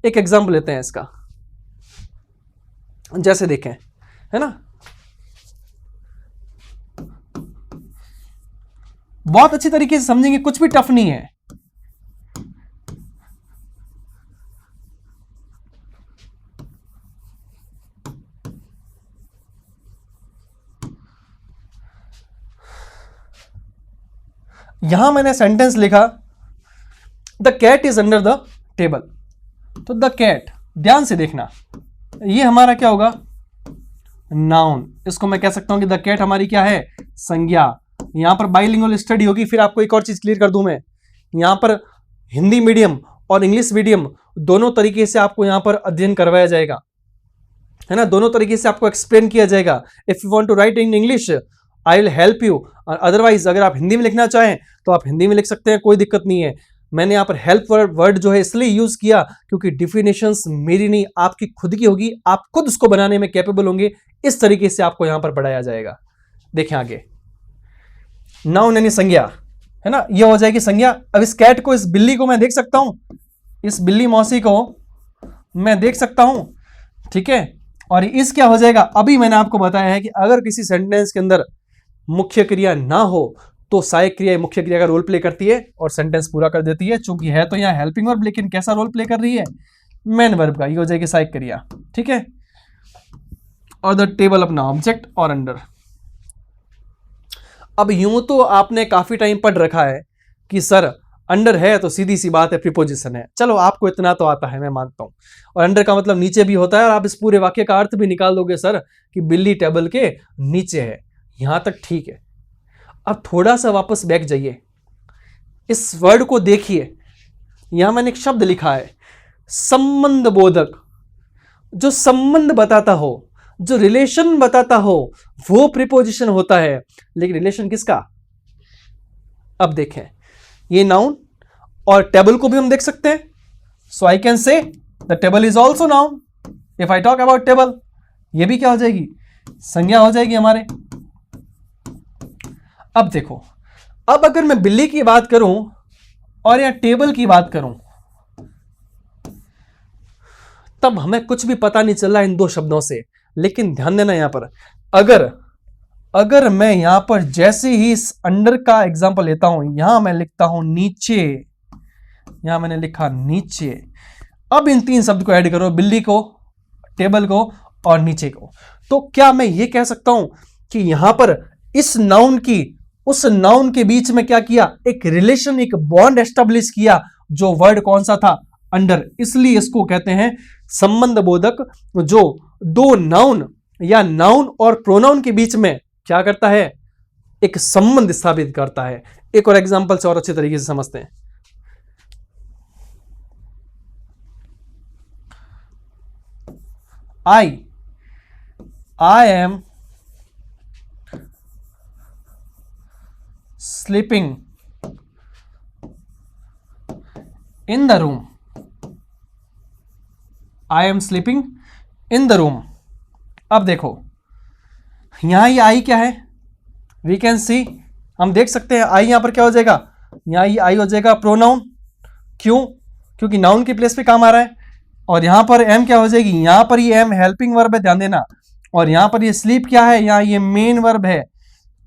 एक एग्जांपल लेते हैं इसका, जैसे देखें, है ना, बहुत अच्छी तरीके से समझेंगे, कुछ भी टफ नहीं है। यहां मैंने सेंटेंस लिखा, the cat is under the table. तो द कैट, ध्यान से देखना, ये हमारा क्या होगा, नाउन। इसको मैं कह सकता हूं कि द कैट हमारी क्या है, संज्ञा। यहां पर बाइलिंगुअल स्टडी होगी। फिर आपको एक और चीज क्लियर कर दूं मैं, यहां पर हिंदी मीडियम और इंग्लिश मीडियम दोनों तरीके से आपको यहां पर अध्ययन करवाया जाएगा, है ना, दोनों तरीके से आपको एक्सप्लेन किया जाएगा। If you want to write in English I will help you, और अदरवाइज अगर आप हिंदी में लिखना चाहें तो आप हिंदी में लिख सकते हैं, कोई दिक्कत नहीं है। मैंने यहाँ पर हेल्प वर्ड जो है इसलिए यूज किया क्योंकि डिफिनेशंस मेरी नहीं आपकी खुद की होगी, आप खुद उसको बनाने में कैपेबल होंगे। इस तरीके से आपको यहां पर पढ़ाया जाएगा। देखें आगे, नाउन यानी संज्ञा, है ना, ये हो जाएगी संज्ञा। अब इस कैट को, इस बिल्ली को मैं देख सकता हूं, इस बिल्ली मौसी को मैं देख सकता हूं, ठीक है। और इस क्या हो जाएगा, अभी मैंने आपको बताया है कि अगर किसी सेंटेंस के अंदर मुख्य क्रिया ना हो तो सहायक क्रिया मुख्य क्रिया का रोल प्ले करती है और सेंटेंस पूरा कर देती है। चूंकि है तो यहाँ हेल्पिंग वर्ब, लेकिन कैसा रोल प्ले कर रही है, मेन वर्ब का। ये हो जाएगी सहायक क्रिया, ठीक है। और द टेबल अपना ऑब्जेक्ट और अंडर। अब यूं तो आपने काफी टाइम पढ़ रखा है कि सर अंडर है तो सीधी सी बात है प्रीपोजिशन है, चलो आपको इतना तो आता है, मैं मानता हूं। और अंडर का मतलब नीचे भी होता है, और आप इस पूरे वाक्य का अर्थ भी निकाल दोगे सर कि बिल्ली टेबल के नीचे है, यहां तक ठीक है। अब थोड़ा सा वापस बैक जाइए, इस वर्ड को देखिए, यहां मैंने एक शब्द लिखा है संबंध बोधक। जो संबंध बताता हो, जो रिलेशन बताता हो, वो प्रीपोजिशन होता है। लेकिन रिलेशन किसका, अब देखें, ये नाउन और टेबल को भी हम देख सकते हैं। So I can say the table is also noun. If I talk about table, ये भी क्या हो जाएगी, संज्ञा हो जाएगी हमारे। अब देखो, अब अगर मैं बिल्ली की बात करूं और या टेबल की बात करूं, तब हमें कुछ भी पता नहीं चल रहा इन दो शब्दों से। लेकिन ध्यान देना, यहां पर अगर मैं यहां पर जैसे ही इस अंडर का एग्जांपल लेता हूं, यहां मैं लिखता हूं नीचे, यहां मैंने लिखा नीचे। अब इन तीन शब्द को ऐड करो, बिल्ली को, टेबल को और नीचे को, तो क्या मैं ये कह सकता हूं कि यहां पर इस नाउन की उस नाउन के बीच में क्या किया, एक रिलेशन, एक बॉन्ड एस्टेब्लिश किया। जो वर्ड कौन सा था, अंडर। इसलिए इसको कहते हैं संबंध बोधक, जो दो नाउन या नाउन और प्रोनाउन के बीच में क्या करता है, एक संबंध स्थापित करता है। एक और एग्जांपल से और अच्छे तरीके से समझते हैं। I am sleeping in the room. I am sleeping in the room. अब देखो यहां ये आई क्या है, वी कैन सी, हम देख सकते हैं आई यहां पर क्या हो जाएगा, यहां ये आई हो जाएगा प्रोनाउन। क्यों, क्योंकि नाउन की प्लेस पे काम आ रहा है। और यहां पर एम क्या हो जाएगी, यहां पर ये एम हेल्पिंग वर्ब है, ध्यान देना। और यहां पर ये स्लीप क्या है, यहां ये मेन वर्ब है।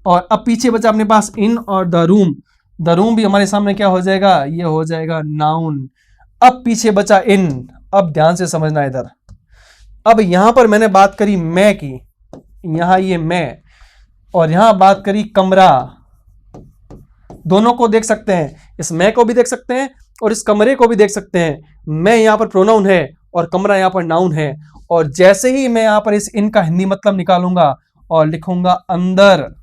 और अब पीछे बचा अपने पास इन और द रूम। द रूम भी हमारे सामने क्या हो जाएगा, ये हो जाएगा नाउन। अब पीछे बचा इन। अब ध्यान से समझना इधर, अब यहां पर मैंने बात करी मैं की, यहां ये मैं, और यहां बात करी कमरा, दोनों को देख सकते हैं, इस मैं को भी देख सकते हैं और इस कमरे को भी देख सकते हैं। मैं यहाँ पर प्रोनाउन है और कमरा यहाँ पर नाउन है। और जैसे ही मैं यहाँ पर इस इन का हिंदी मतलब निकालूंगा और लिखूंगा अंदर,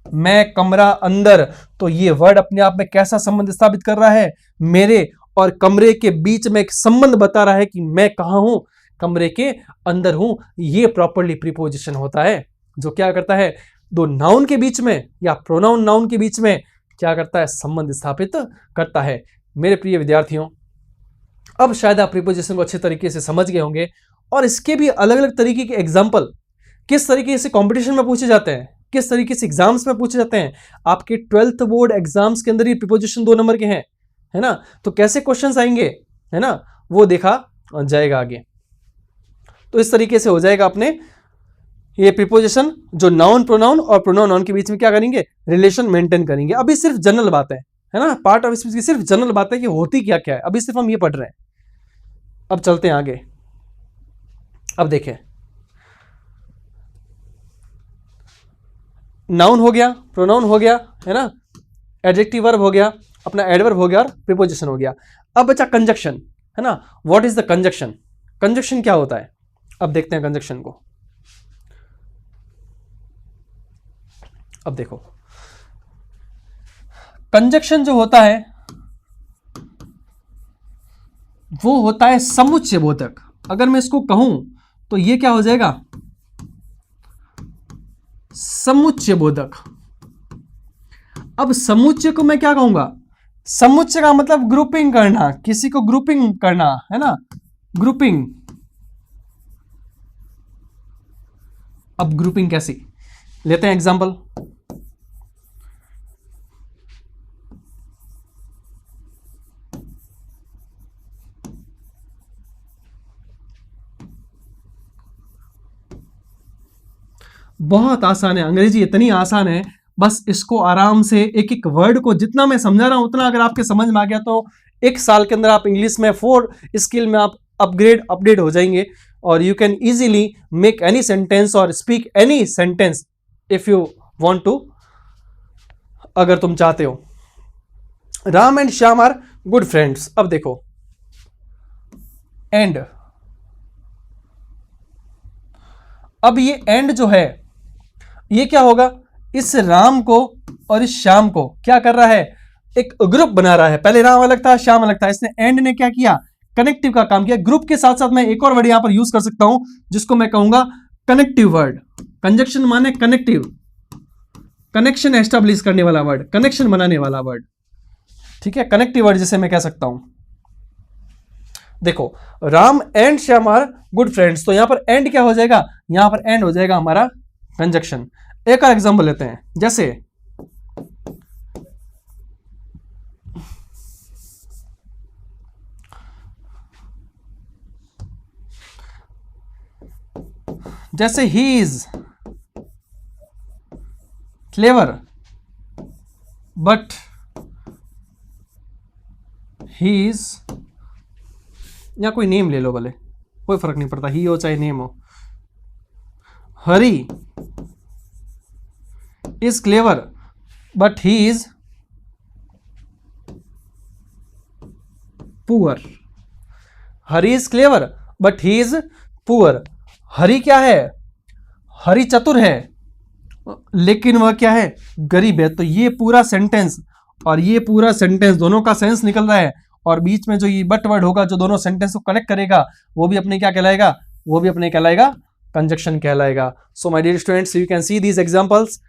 मैं कमरा अंदर, तो ये वर्ड अपने आप में कैसा संबंध स्थापित कर रहा है, मेरे और कमरे के बीच में एक संबंध बता रहा है कि मैं कहां हूं, कमरे के अंदर हूं। ये प्रॉपरली प्रीपोजिशन होता है जो क्या करता है, दो नाउन के बीच में या प्रोनाउन नाउन के बीच में क्या करता है, संबंध स्थापित करता है। मेरे प्रिय विद्यार्थियों, अब शायद आप प्रीपोजिशन को अच्छे तरीके से समझ गए होंगे और इसके भी अलग अलग तरीके के एग्जाम्पल किस तरीके से कंपटीशन में पूछे जाते हैं, किस तरीके से एग्जाम्स में पूछे जाते हैं। आपके 12th बोर्ड एग्जाम्स के अंदर ये प्रीपोजिशन 2 नंबर के हैं, है ना, तो कैसे क्वेश्चंस आएंगे, है ना, वो देखा जाएगा आगे। तो इस तरीके से हो जाएगा अपने ये प्रीपोजिशन जो नाउन प्रोनाउन और प्रोनाउन नाउन के बीच में क्या करेंगे, रिलेशन मेंटेन करेंगे। अभी सिर्फ जनरल बात है ना, पार्ट ऑफ स्पीच की सिर्फ जनरल बात है कि होती क्या क्या है, अभी सिर्फ हम ये पढ़ रहे हैं। अब चलते हैं आगे। अब देखें, नाउन हो गया, प्रोनाउन हो गया, है ना, एडजेक्टिव वर्ब हो गया, अपना एडवर्ब हो गया और प्रीपोजिशन हो गया। अब बचा कंजक्शन, है ना। What is the conjunction, conjunction क्या होता है, अब देखते हैं कंजक्शन को। अब देखो, कंजक्शन जो होता है वो होता है समुच्चय बोधक। अगर मैं इसको कहूं तो ये क्या हो जाएगा, समुच्चय बोधक। अब समुच्चय को मैं क्या कहूंगा, समुच्चय का मतलब ग्रुपिंग करना, किसी को ग्रुपिंग करना, है ना, ग्रुपिंग। अब ग्रुपिंग कैसी, लेते हैं एग्जांपल। बहुत आसान है, अंग्रेजी इतनी आसान है, बस इसको आराम से एक एक वर्ड को जितना मैं समझा रहा हूं उतना अगर आपके समझ में आ गया तो 1 साल के अंदर आप इंग्लिश में 4 स्किल में आप अपडेट हो जाएंगे और you can easily make any sentence और speak any sentence if you want to, अगर तुम चाहते हो। Ram and Shyam are good friends. अब देखो, एंड, अब ये एंड जो है ये क्या होगा, इस राम को और इस श्याम को क्या कर रहा है, एक ग्रुप बना रहा है। पहले राम अलग था, श्याम अलग था, इसने एंड ने क्या किया, कनेक्टिव का काम किया। ग्रुप के साथ साथ मैं एक और वर्ड यहां पर यूज कर सकता हूं जिसको मैं कहूंगा कनेक्टिव वर्ड। कंजक्शन माने कनेक्टिव, कनेक्शन एस्टेब्लिश करने वाला वर्ड, कनेक्शन बनाने वाला वर्ड, ठीक है, कनेक्टिव वर्ड जिसे मैं कह सकता हूं। देखो, Ram and Shyam are good friends, तो यहां पर एंड क्या हो जाएगा, यहां पर एंड हो जाएगा हमारा कंजक्शन। एक और एग्जांपल लेते हैं, जैसे he is clever but he is, या कोई नेम ले लो भले, कोई फर्क नहीं पड़ता, ही हो चाहे नेम हो। Hari is clever but he is poor. Hari is clever but he is poor. Hari क्या है, हरी चतुर है लेकिन वह क्या है, गरीब है। तो ये पूरा सेंटेंस और ये पूरा सेंटेंस दोनों का सेंस निकल रहा है और बीच में जो ये बट वर्ड होगा जो दोनों सेंटेंस को कनेक्ट करेगा वो भी अपने क्या कहलाएगा, वो भी अपने कहलाएगा कंजक्शन कहलाएगा। So my dear students, you can see these examples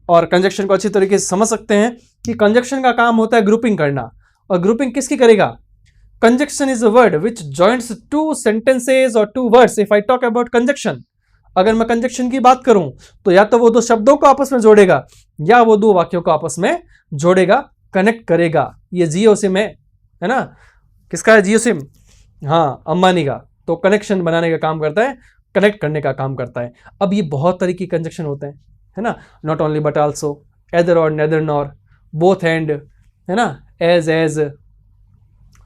और कंजक्शन को अच्छी तरीके से समझ सकते हैं कि कंजक्शन का काम होता है ग्रुपिंग करना। और ग्रुपिंग किसकी करेगा, conjunction is a word which joints 2 sentences और 2 words. If I talk about conjunction, अगर मैं कंजक्शन की बात करूं तो या तो वो 2 शब्दों को आपस में जोड़ेगा या वो 2 वाक्यों को आपस में जोड़ेगा, कनेक्ट करेगा। ये जियो सिम है ना, किसका है जियो सिम, हाँ अंबानी का। तो कनेक्शन बनाने का काम करता है, कनेक्ट करने का काम करता है। अब ये बहुत तरह की कंजक्शन होते हैं, है ना, not only but also, either और नेदर नॉर, बोथ एंड, है ना, एज।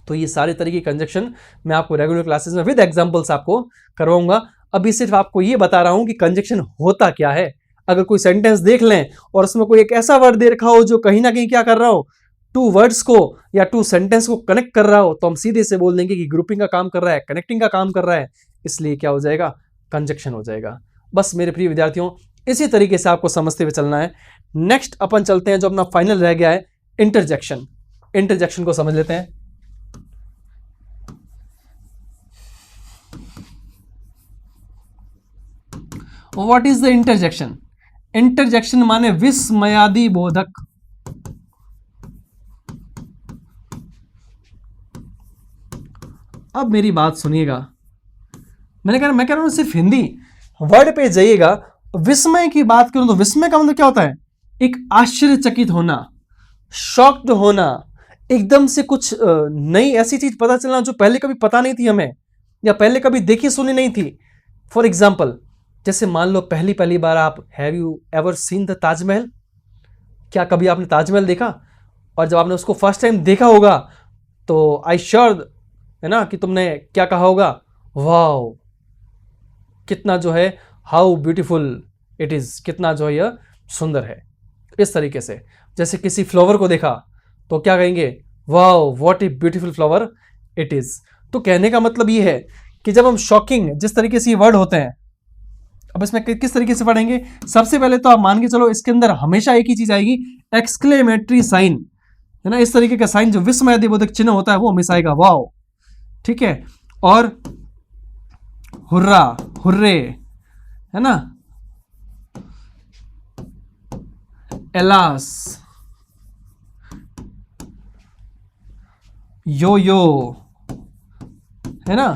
तो ये सारे तरह की कंजक्शन मैं आपको रेगुलर क्लासेस में विद एग्जांपल्स आपको करवाऊंगा। अभी सिर्फ आपको ये बता रहा हूं कि कंजक्शन होता क्या है। अगर कोई सेंटेंस देख लें और उसमें कोई एक ऐसा वर्ड दे रखा हो जो कहीं ना कहीं क्या कर रहा हो, टू वर्ड्स को या टू सेंटेंस को कनेक्ट कर रहा हो, तो हम सीधे से बोल देंगे कि ग्रुपिंग का काम कर रहा है, कनेक्टिंग का काम कर रहा है, इसलिए क्या हो जाएगा, कंजक्शन हो जाएगा। बस मेरे प्रिय विद्यार्थियों, इसी तरीके से आपको समझते हुए चलना है। नेक्स्ट अपन चलते हैं, जो अपना फाइनल रह गया है, इंटरजेक्शन। इंटरजेक्शन को समझ लेते हैं। What is the interjection? Interjection माने विस्मयादि बोधक। अब मेरी बात सुनिएगा, मैं कह रहा हूं सिर्फ हिंदी वर्ड पे जाइएगा। विस्मय की बात करूं तो विस्मय का मतलब क्या होता है? एक आश्चर्यचकित होना, शॉक्ड होना, एकदम से कुछ नई ऐसी चीज पता चलना जो पहले कभी पता नहीं थी हमें, या पहले कभी देखी सुनी नहीं थी। फॉर एग्जाम्पल, जैसे मान लो पहली बार आप, have you ever seen the Taj Mahal? क्या कभी आपने ताजमहल देखा? और जब आपने उसको फर्स्ट टाइम देखा होगा तो आई श्योर है ना कि तुमने क्या कहा होगा, वाओ कितना जो है, हाउ ब्यूटीफुल इट इज, कितना जो है यह सुंदर है। इस तरीके से जैसे किसी फ्लावर को देखा तो क्या कहेंगे, wow what a beautiful flower it is. तो कहने का मतलब ये है कि जब हम शॉकिंग, जिस तरीके से ये वर्ड होते हैं, अब इसमें किस तरीके से पढ़ेंगे? सबसे पहले तो आप मान के चलो इसके अंदर हमेशा एक ही चीज आएगी, एक्सक्लेमेटरी साइन, है ना। इस तरीके का साइन जो विस्मयादिबोधक चिन्ह होता है वो हमेशा आएगा, वाओ, ठीक है। और हुर्रा, हुर्रे, है ना, एलास, यो यो, है ना।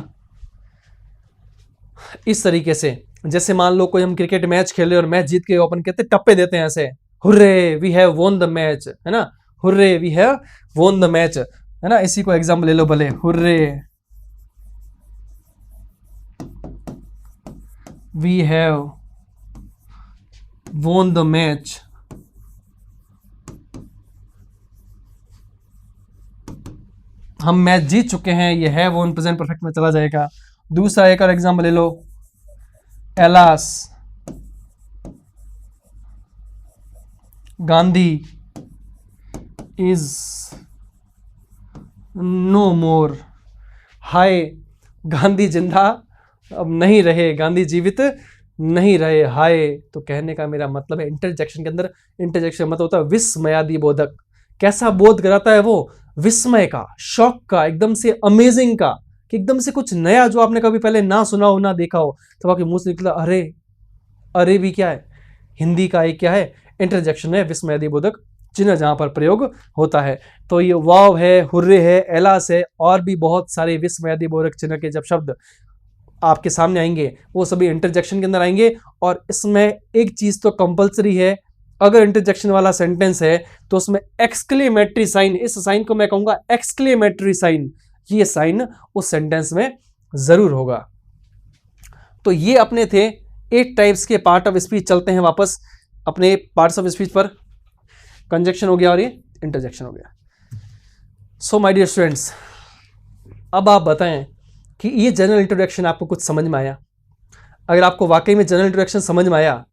इस तरीके से जैसे मान लो कोई हम क्रिकेट मैच खेले और मैच जीत के अपन कहते टप्पे देते हैं ऐसे, hurray we have won the match, है ना, hurray we have won the match, है ना। इसी को एग्जाम्पल ले लो भले, hurray we have won the match. हम मैच जीत चुके हैं, ये है वोन प्रेजेंट परफेक्ट में चला जाएगा। दूसरा एक और एग्जाम्पल ले लो, एलास गांधी इज नो मोर, हाय गांधी जिंदा अब नहीं रहे, गांधी जीवित नहीं रहे, हाय। तो कहने का मेरा मतलब है इंटरजेक्शन के अंदर, इंटरजेक्शन मतलब होता है विस्मयादि बोधक। कैसा बोध कराता है वो? विस्मय का, शॉक का, एकदम से अमेजिंग का, कि एकदम से कुछ नया जो आपने कभी पहले ना सुना हो, ना देखा हो, तो आपके मुंह से निकला अरे, अरे भी क्या है, हिंदी का एक क्या है, इंटरजेक्शन है, विस्मयादि बोधक चिन्ह जहां पर प्रयोग होता है। तो ये वाव है, हुर्रे है, एलास है, और भी बहुत सारे विस्मयादि बोधक चिन्ह के जब शब्द आपके सामने आएंगे वो सभी इंटरजेक्शन के अंदर आएंगे। और इसमें एक चीज तो कंपलसरी है, अगर इंटरजेक्शन वाला सेंटेंस है तो उसमें एक्सक्लेमेटरी साइन, इस साइन को मैं कहूंगा एक्सक्लेमेटरी साइन, ये साइन उस सेंटेंस में जरूर होगा। तो ये अपने थे 8 टाइप्स के पार्ट ऑफ स्पीच। चलते हैं वापस अपने पार्ट्स ऑफ स्पीच पर। कंजक्शन हो गया और ये इंटरजेक्शन हो गया। सो माय डियर स्टूडेंट्स, अब आप बताएं कि ये जनरल इंट्रोडक्शन आपको कुछ समझ में आया? अगर आपको वाकई में जनरल इंट्रोडक्शन समझ में आया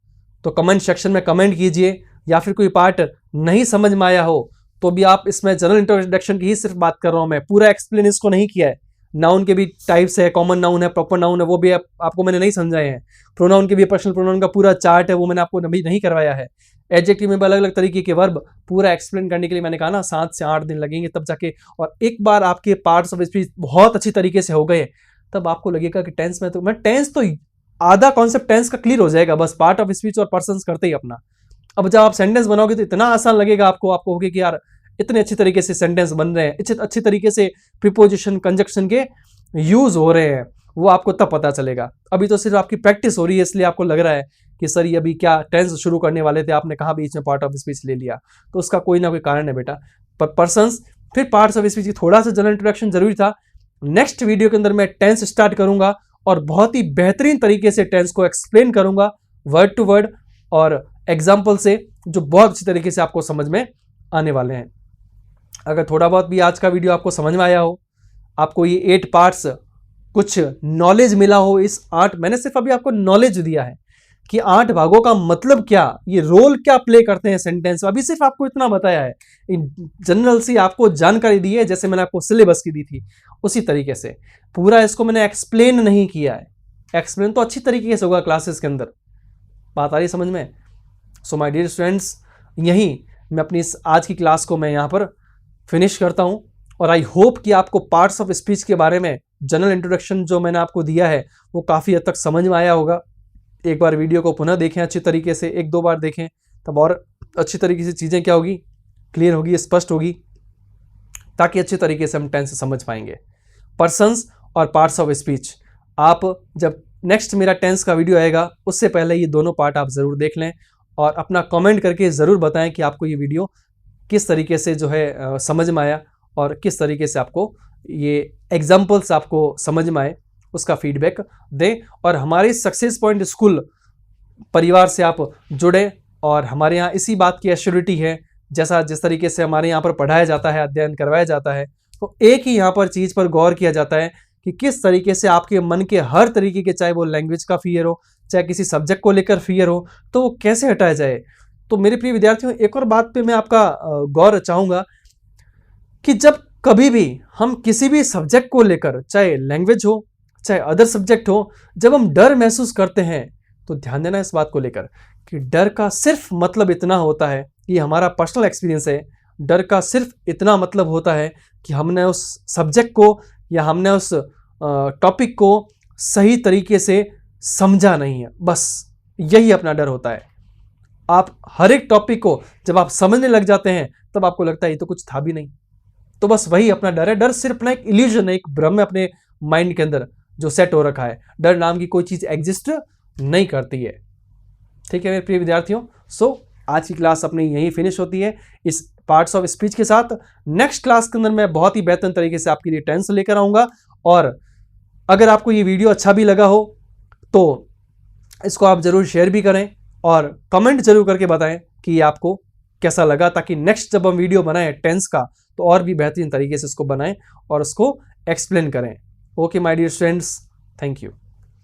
तो कमेंट सेक्शन में कमेंट कीजिए, या फिर कोई पार्ट नहीं समझ में आया हो तो भी आप, इसमें जनरल इंट्रोडक्शन की ही सिर्फ बात कर रहा हूं मैं, पूरा एक्सप्लेन इसको नहीं किया है। नाउन के भी टाइप्स है, कॉमन नाउन है, प्रॉपर नाउन है, वो भी आपको मैंने नहीं समझाए हैं। प्रोनाउन के भी, पर्सनल प्रोनाउन का पूरा चार्ट है, वो मैंने आपको अभी नहीं करवाया है। एडजेक्टिव में भी अलग अलग तरीके के वर्ब पूरा एक्सप्लेन करने के लिए मैंने कहा ना 7 से 8 दिन लगेंगे, तब जाके, और एक बार आपके पार्ट्स ऑफ स्पीच बहुत अच्छी तरीके से हो गए तब आपको लगेगा कि टेंस में, तो मैं टेंस तो आधा कॉन्सेप्ट टेंस का क्लियर हो जाएगा बस पार्ट ऑफ स्पीच और पर्सन्स करते ही अपना। अब जब आप सेंटेंस बनाओगे तो इतना आसान लगेगा आपको होगा कि यार इतने अच्छी तरीके से सेंटेंस बन रहे हैं, अच्छी तरीके से प्रीपोजिशन कंजक्शन के यूज हो रहे हैं, वो आपको तब पता चलेगा। अभी तो सिर्फ आपकी प्रैक्टिस हो रही है, इसलिए आपको लग रहा है कि सर ये अभी क्या टेंस शुरू करने वाले थे, आपने कहा बीच में पार्ट ऑफ स्पीच ले लिया, तो उसका कोई ना कोई कारण है बेटा। पर पर्सन्स फिर पार्ट्स ऑफ स्पीच की थोड़ा सा जनरल इंट्रोडक्शन जरूरी था। नेक्स्ट वीडियो के अंदर मैं टेंस स्टार्ट करूंगा और बहुत ही बेहतरीन तरीके से टेंस को एक्सप्लेन करूंगा वर्ड टू वर्ड और एग्जाम्पल से, जो बहुत अच्छी तरीके से आपको समझ में आने वाले हैं। अगर थोड़ा बहुत भी आज का वीडियो आपको समझ में आया हो, आपको ये 8 पार्ट्स कुछ नॉलेज मिला हो, इस 8, मैंने सिर्फ अभी आपको नॉलेज दिया है कि 8 भागों का मतलब क्या, ये रोल क्या प्ले करते हैं सेंटेंस में। अभी सिर्फ आपको इतना बताया है, जनरल सी आपको जानकारी दी है, जैसे मैंने आपको सिलेबस की दी थी उसी तरीके से। पूरा इसको मैंने एक्सप्लेन नहीं किया है। एक्सप्लेन तो अच्छी तरीके से होगा क्लासेस के अंदर। बात आ रही समझ में? सो माय डियर स्टूडेंट्स, यहीं मैं अपनी इस आज की क्लास को मैं यहाँ पर फिनिश करता हूँ। और आई होप कि आपको पार्ट्स ऑफ स्पीच के बारे में जनरल इंट्रोडक्शन जो मैंने आपको दिया है वो काफ़ी हद तक समझ में आया होगा। एक बार वीडियो को पुनः देखें अच्छी तरीके से, 1-2 बार देखें, तब और अच्छी तरीके से चीज़ें क्या होगी, क्लियर होगी, स्पष्ट होगी, ताकि अच्छे तरीके से हम टेंस समझ पाएंगे। पर्सन्स और पार्ट्स ऑफ स्पीच, आप जब नेक्स्ट मेरा टेंस का वीडियो आएगा उससे पहले ये दोनों पार्ट आप ज़रूर देख लें और अपना कमेंट करके ज़रूर बताएं कि आपको ये वीडियो किस तरीके से जो है समझ में आया और किस तरीके से आपको ये एग्जाम्पल्स आपको समझ में आए, उसका फीडबैक दें। और हमारे सक्सेस पॉइंट स्कूल परिवार से आप जुड़े और हमारे यहाँ इसी बात की एश्योरिटी है, जिस तरीके से हमारे यहाँ पर पढ़ाया जाता है, अध्ययन करवाया जाता है, तो एक ही यहाँ पर चीज़ पर गौर किया जाता है कि किस तरीके से आपके मन के हर तरीके के, चाहे वो लैंग्वेज का फियर हो, चाहे किसी सब्जेक्ट को लेकर फियर हो, तो वो कैसे हटाया जाए। तो मेरे प्रिय विद्यार्थियों, एक और बात पे मैं आपका गौर चाहूँगा कि जब कभी भी हम किसी भी सब्जेक्ट को लेकर, चाहे लैंग्वेज हो चाहे अदर सब्जेक्ट हो, जब हम डर महसूस करते हैं तो ध्यान देना इस बात को लेकर कि डर का सिर्फ मतलब इतना होता है, कि हमारा पर्सनल एक्सपीरियंस है, डर का सिर्फ इतना मतलब होता है कि हमने उस सब्जेक्ट को या हमने उस टॉपिक को सही तरीके से समझा नहीं है, बस यही अपना डर होता है। आप हर एक टॉपिक को जब आप समझने लग जाते हैं तब आपको लगता है ये तो कुछ था भी नहीं, तो बस वही अपना डर है। डर सिर्फ ना एक इल्यूजन है, एक भ्रम है अपने माइंड के अंदर जो सेट हो रखा है। डर नाम की कोई चीज़ एग्जिस्ट नहीं करती है। ठीक है मेरे प्रिय विद्यार्थियों, सो आज की क्लास अपनी यहीं फिनिश होती है इस पार्ट्स ऑफ स्पीच के साथ। नेक्स्ट क्लास के अंदर मैं बहुत ही बेहतर तरीके से आपके लिए टेंस लेकर आऊँगा। और अगर आपको ये वीडियो अच्छा भी लगा हो तो इसको आप ज़रूर शेयर भी करें और कमेंट जरूर करके बताएं कि ये आपको कैसा लगा, ताकि नेक्स्ट जब हम वीडियो बनाएं टेंस का तो और भी बेहतरीन तरीके से इसको बनाएं और उसको एक्सप्लेन करें। Okay my dear students, thank you.